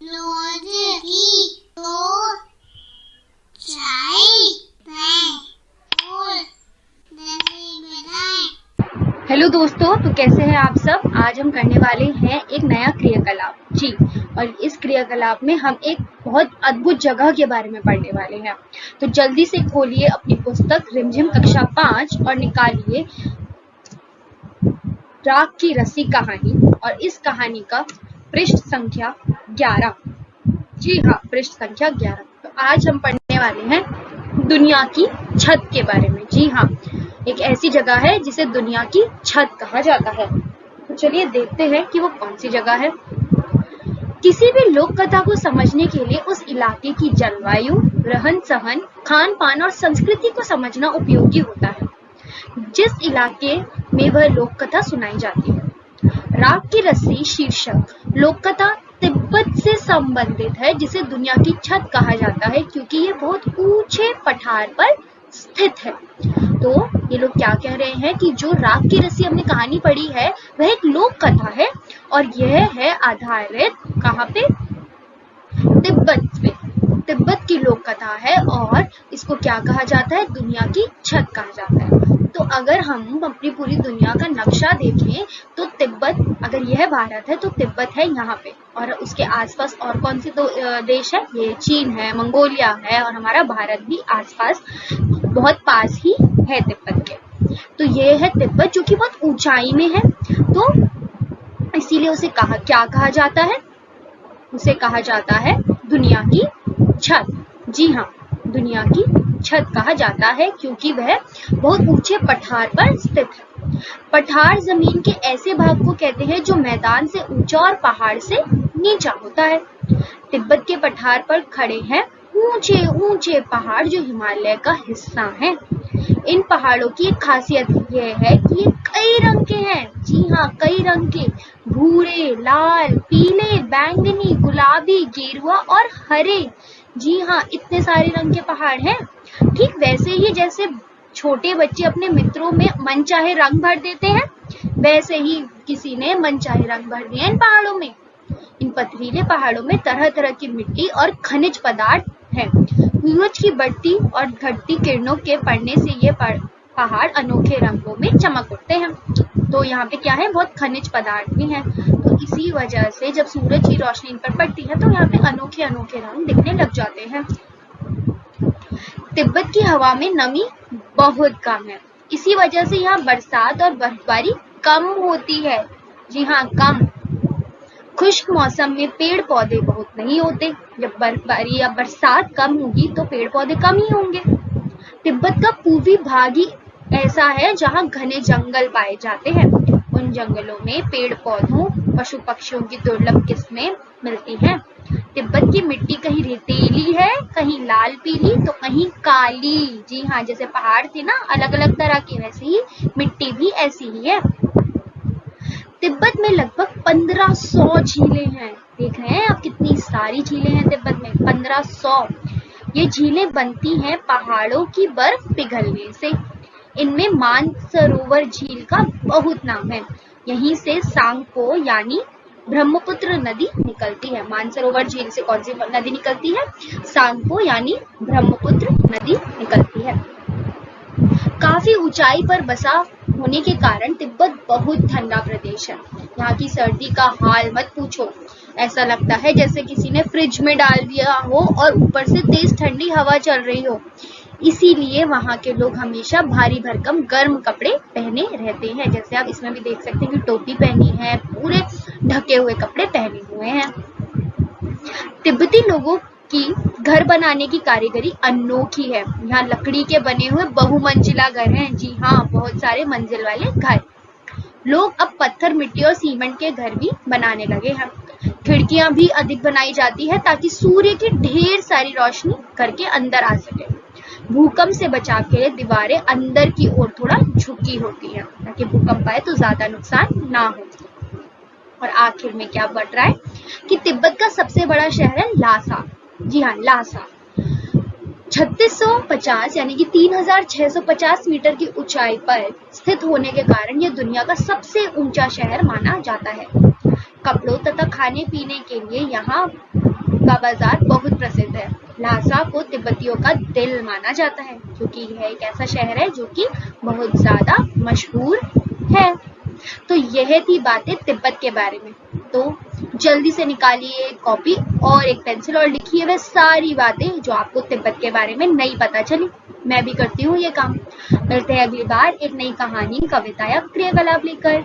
Hello दोस्तों, तो कैसे हैं आप सब। आज हम करने वाले हैं एक नया क्रियाकलाप जी। और इस क्रियाकलाप में हम एक बहुत अद्भुत जगह के बारे में पढ़ने वाले हैं। तो जल्दी से खोलिए अपनी पुस्तक रिमझिम कक्षा 5 और निकालिए राख की रस्सी कहानी और इस कहानी का पृष्ठ संख्या 11। जी हाँ, पृष्ठ संख्या 11। तो आज हम पढ़ने वाले हैं दुनिया की छत के बारे में। जी हाँ, एक ऐसी जगह है जिसे दुनिया की छत कहा जाता है। तो चलिए देखते हैं कि वो कौन सी जगह है। किसी भी लोक कथा को समझने के लिए उस इलाके की जलवायु, रहन सहन, खान पान और संस्कृति को समझना उपयोगी होता है जिस इलाके में वह लोक कथा सुनाई जाती है। राख की रस्सी शीर्षक लोक कथा तिब्बत से संबंधित है जिसे दुनिया की छत कहा जाता है क्योंकि ये बहुत ऊंचे पठार पर स्थित है। तो ये लोग क्या कह रहे हैं कि जो राख की रस्सी हमने कहानी पढ़ी है वह एक लोक कथा है और यह है आधारित कहाँ पे, तिब्बत पे। तिब्बत की लोक कथा है और इसको क्या कहा जाता है, दुनिया की छत कहा जाता है। तो अगर हम अपनी पूरी दुनिया का नक्शा देखें तो तिब्बत, अगर यह भारत है तो तिब्बत है यहाँ पे और उसके आसपास और कौन से देश है, ये चीन है, मंगोलिया है और हमारा भारत भी आसपास बहुत पास ही है तिब्बत के। तो ये है तिब्बत जो कि बहुत ऊंचाई में है। तो इसीलिए उसे क्या कहा जाता है, उसे कहा जाता है दुनिया की छत। जी हाँ, दुनिया की छत कहा जाता है क्योंकि वह बहुत ऊंचे पठार पर स्थित है। पठार जमीन के ऐसे भाग को कहते हैं जो मैदान से ऊंचा और पहाड़ से नीचा होता है। तिब्बत के पठार पर खड़े हैं ऊंचे ऊंचे पहाड़ जो हिमालय का हिस्सा हैं। इन पहाड़ों की एक खासियत यह है कि ये कई रंग के हैं। जी हाँ, कई रंग के, भूरे, लाल, पीले, बैंगनी, गुलाबी, गेरुआ और हरे। जी हाँ, इतने सारे रंग के पहाड़ हैं। ठीक वैसे ही जैसे छोटे बच्चे अपने मित्रों में मनचाहे रंग भर देते हैं, वैसे ही किसी ने मनचाहे रंग भर दिए इन पहाड़ों में। इन पथरीले पहाड़ों में तरह तरह की मिट्टी और खनिज पदार्थ हैं। सूरज की बढ़ती और घटती किरणों के पड़ने से ये पहाड़ अनोखे रंगों में चमक उठते हैं। तो यहाँ पे क्या है, बहुत खनिज पदार्थ भी हैं। तो इसी वजह से जब सूरज की रोशनी इन पर पड़ती है तो यहाँ पे अनोखे अनोखे रंग दिखने लग जाते हैं। तिब्बत की हवा में नमी बहुत कम है, इसी वजह से यहाँ बरसात और बर्फबारी कम होती है। जी हाँ, कम। खुश्क मौसम में पेड़ पौधे बहुत नहीं होते। जब बर्फबारी या बरसात कम होगी तो पेड़ पौधे कम ही होंगे। तिब्बत का पूर्वी भाग ही ऐसा है जहाँ घने जंगल पाए जाते हैं। उन जंगलों में पेड़ पौधों, पशु पक्षियों की दुर्लभ किस्में मिलती हैं। तिब्बत की मिट्टी कहीं रेतीली है, कहीं लाल पीली तो कहीं काली। जी हाँ, जैसे पहाड़ थे ना अलग अलग तरह के, वैसे ही मिट्टी भी ऐसी ही है। तिब्बत में लगभग 1500 झीलें हैं। देख रहे हैं आप कितनी सारी झीलें हैं तिब्बत में, 1500। ये झीलें बनती हैं पहाड़ों की बर्फ पिघलने से। इनमें मानसरोवर झील का बहुत नाम है। यहीं से सांगपो यानी ब्रह्मपुत्र नदी निकलती है। मानसरोवर झील से कौन सी नदी निकलती है, सांगपो यानी ब्रह्मपुत्र नदी निकलती है। काफी ऊंचाई पर बसा होने के कारण तिब्बत बहुत ठंडा प्रदेश है। यहाँ की सर्दी का हाल मत पूछो, ऐसा लगता है जैसे किसी ने फ्रिज में डाल दिया हो और ऊपर से तेज ठंडी हवा चल रही हो। इसीलिए वहाँ के लोग हमेशा भारी भरकम गर्म कपड़े पहने रहते हैं। जैसे आप इसमें भी देख सकते हैं कि टोपी पहनी है, पूरे ढके हुए कपड़े पहने हुए हैं। तिब्बती लोगों की घर बनाने की कारीगरी अनोखी है। यहाँ लकड़ी के बने हुए बहुमंजिला घर हैं। जी हाँ, बहुत सारे मंजिल वाले घर। लोग अब पत्थर, मिट्टी और सीमेंट के घर भी बनाने लगे हैं। खिड़कियां भी अधिक बनाई जाती है ताकि सूर्य की ढेर सारी रोशनी घर के अंदर आ सके। भूकंप से बचाव के लिए दीवारें अंदर की ओर थोड़ा झुकी होती है ताकि भूकंप आए तो ज्यादा नुकसान ना हो। और आखिर में क्या बढ़ रहा है कि तिब्बत का सबसे बड़ा शहर है लासा। जी हाँ, लासा 3650 यानी कि 3650 मीटर की ऊंचाई पर स्थित होने के कारण यह दुनिया का सबसे ऊंचा शहर माना जाता है। कपड़ों तथा खाने पीने के लिए यहाँ का बाजार बहुत प्रसिद्ध है। ल्हासा को तिब्बतियों का दिल माना जाता है क्योंकि यह एक ऐसा शहर है जो कि बहुत ज्यादा मशहूर है। तो यह थी बातें तिब्बत के बारे में। तो जल्दी से निकालिए एक कॉपी और एक पेंसिल और लिखिए वह सारी बातें जो आपको तिब्बत के बारे में नहीं पता चली। मैं भी करती हूँ ये काम। मिलते हैं अगली बार एक नई कहानी, कविता या क्रियाकलाप लेकर।